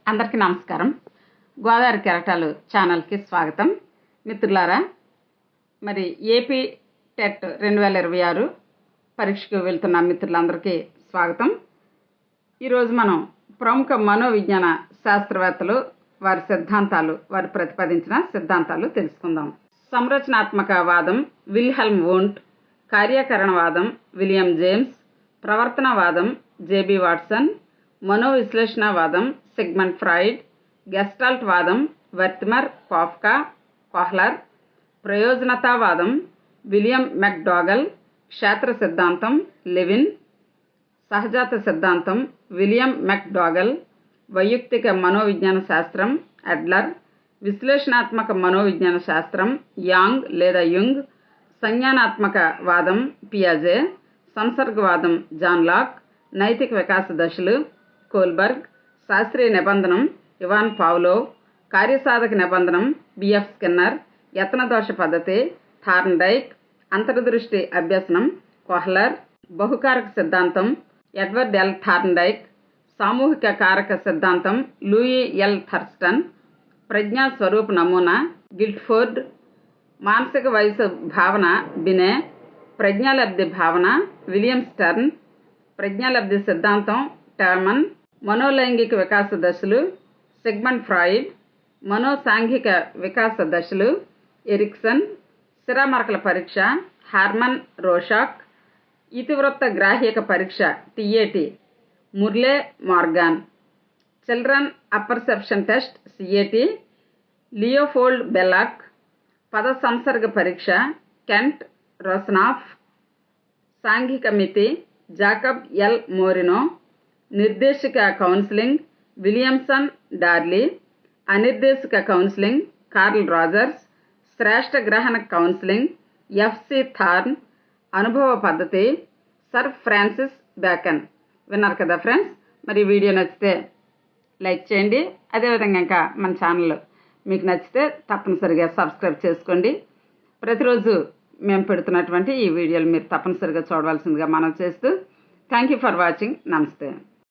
అందరికీ నమస్కారం. గోదావరి కెరటాలు ఛానల్కి స్వాగతం. మిత్రులారా, మరి ఏపీ టెట్ 2026 పరీక్షకు వెళ్తున్న మిత్రులందరికీ స్వాగతం. ఈరోజు మనం ప్రముఖ మనోవిజ్ఞాన శాస్త్రవేత్తలు వారు ప్రతిపాదించిన సిద్ధాంతాలు తెలుసుకుందాం. సంరచనాత్మక వాదం విల్హెల్మ్ వూంట్, కార్యకరణవాదం విలియం జేమ్స్, ప్రవర్తనవాదం జేబీ వాట్సన్, మనోవిశ్లేషణవాదం సిగ్మండ్ ఫ్రాయిడ్, గెస్టాల్ట్ వాదం వర్తిమర్, కాఫ్కా, కోహ్లర్, ప్రయోజనతావాదం విలియం మెక్డోగల్, క్షేత్ర సిద్ధాంతం లెవిన్, సహజాత సిద్ధాంతం విలియం మెక్డోగల్, వైయక్తిక మనోవిజ్ఞాన శాస్త్రం అడ్లర్, విశ్లేషణాత్మక మనోవిజ్ఞాన శాస్త్రం యాంగ్ లేదా యుంగ్, సంజ్ఞానాత్మక వాదం పియాజే, సంసర్గవాదం జాన్ లాక్, నైతిక వికాస దశలు కోల్బర్గ్, శాస్త్రీయ నిబంధనం ఇవాన్ పావ్లోవ్, కార్యసాధక నిబంధనం బిఎఫ్ స్కిన్నర్, యత్నదోష పద్ధతి థార్న్డైక్, అంతర్దృష్టి అభ్యసనం కోహ్లర్, బహుకారక సిద్ధాంతం ఎడ్వర్డ్ ఎల్ థార్న్డైక్, సామూహిక కారక సిద్ధాంతం లూయి ఎల్ థర్స్టన్, ప్రజ్ఞా స్వరూప నమూనా గిల్ట్ఫోర్డ్, మానసిక వయసు భావన బినే, ప్రజ్ఞాలబ్ధి భావన విలియం స్టర్న్, ప్రజ్ఞాలబ్ధి సిద్ధాంతం టర్మన్, మనోలైంగిక వికాస దశలు సిగ్మండ్ ఫ్రాయిడ్, మనోసాంఘిక వికాస దశలు ఎరిక్సన్, సిరామరకల పరీక్ష హార్మన్ రోషాక్, ఇతివృత్త గ్రాహ్యక పరీక్ష TAT Murray Morgan, children apperception test CAT Leopold Bellak, పద సంసర్గ పరీక్ష కెంట్ రోసనాఫ్, సాంఘిక మితి జాకబ్ ఎల్ మోరినో, నిర్దేశిక కౌన్సిలింగ్ విలియమ్సన్ డార్లీ, అనిర్దేశిక కౌన్సిలింగ్ కార్ల్ రాజర్స్, శ్రేష్ఠ గ్రహణ కౌన్సిలింగ్ ఎఫ్సి థార్న్, అనుభవ పద్ధతి సర్ ఫ్రాన్సిస్ బ్యాకన్. విన్నారు కదా ఫ్రెండ్స్. మరి వీడియో నచ్చితే లైక్ చేయండి. అదేవిధంగా ఇంకా మన ఛానల్ మీకు నచ్చితే తప్పనిసరిగా సబ్స్క్రైబ్ చేసుకోండి. ప్రతిరోజు మేము పెడుతున్నటువంటి ఈ వీడియోలు మీరు తప్పనిసరిగా చూడవలసిందిగా మనం చేస్తూ థ్యాంక్ యూ ఫర్ వాచింగ్. నమస్తే.